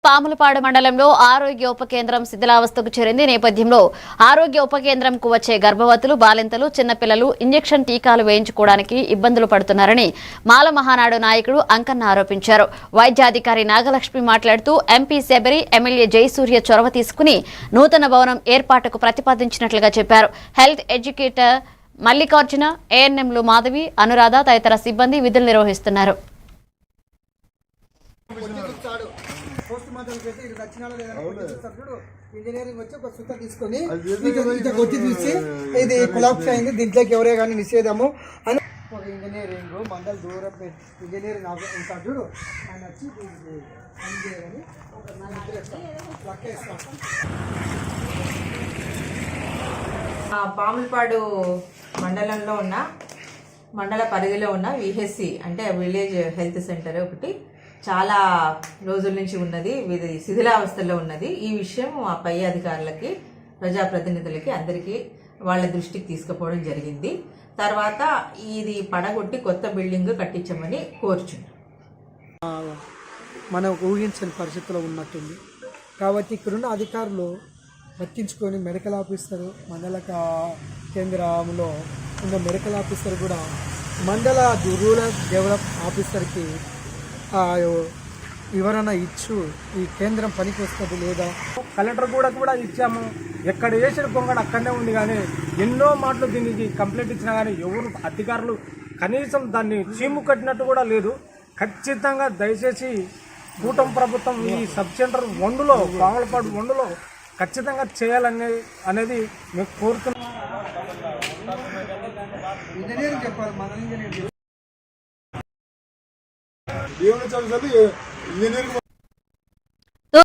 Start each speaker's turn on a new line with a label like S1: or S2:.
S1: పాములపాడు మండలంలో ఆరోగ్య ఉప కేంద్రం శిథిలావస్థకు చేరింది. నేపథ్యంలో ఆరోగ్య ఉప కేంద్రంకు వచ్చే గర్భవతులు, బాలింతలు, చిన్నపిల్లలు ఇంజెక్షన్ టీకాలు వేయించుకోవడానికి ఇబ్బందులు పడుతున్నారని మాల మహానాడు నాయకుడు అంకన్న ఆరోపించారు. వైద్యాధికారి నాగలక్ష్మి మాట్లాడుతూ ఎంపీ శబరి, ఎమ్మెల్యే జయసూర్య చొరవ తీసుకుని నూతన భవనం ఏర్పాటుకు ప్రతిపాదించినట్లుగా చెప్పారు. హెల్త్ ఎడ్యుకేటర్ మల్లికార్జున, ఏఎన్ఎంలు మాధవి, అనురాధ తదితర సిబ్బంది విధులు నిర్వహిస్తున్నారు.
S2: ఇంజనీరింగ్ వచ్చి ఒక సుత్త తీసుకొని కొట్టి చూసి ఇది కొలాప్స్ అయింది, దీంట్లోకి ఎవరే కానీ నిషేధము అని ఒక ఇంజనీరింగ్ మండల దూరం ఇంజనీరింగ్ ఉంటాడు ఆయన వచ్చి
S3: పాములపాడు మండలంలో ఉన్న మండల పరిధిలో ఉన్న విహెచ్సి అంటే విలేజ్ హెల్త్ సెంటర్ ఒకటి చాలా రోజుల నుంచి ఉన్నది, ఇది శిథిలావస్థలో ఉన్నది. ఈ విషయం ఆ పై అధికారులకి, ప్రజాప్రతినిధులకి అందరికీ వాళ్ళ దృష్టికి తీసుకుపోవడం జరిగింది. తర్వాత ఇది పడగొట్టి కొత్త బిల్డింగ్ కట్టించమని కోరుచున్నాం.
S2: మనం ఊహించని పరిస్థితిలో ఉన్నట్టుంది కాబట్టి ఇక్కడున్న అధికారులు పట్టించుకొని మెడికల్ ఆఫీసర్, మండల కేంద్రంలో ఉన్న మెడికల్ ఆఫీసర్ కూడా మండల రూరల్ డెవలప్ ఆఫీసర్కి వివరణ ఇచ్చు ఈ కేంద్రం పనికి వస్తుంది లేదా.
S4: కలెక్టర్ కూడా ఇచ్చాము, ఎక్కడ వేసిన కొంగడ అక్కడనే ఉంది. కానీ ఎన్నో మాటలు దీనికి కంప్లైంట్ ఇచ్చినా కానీ ఎవరు అధికారులు కనీసం దాన్ని చీము కట్టినట్టు కూడా లేదు. ఖచ్చితంగా దయచేసి కూటమి ప్రభుత్వం ఈ సబ్ సెంటర్ వండులో, పాములపాడు వండులో ఖచ్చితంగా అనేది మేము కోరుతున్నాం.
S2: ఇంజనీరింగ్ చెప్పాలి, మన ఇంజనీరింగ్
S5: దేవుని చదువుతుంది ఇంజనీరింగ్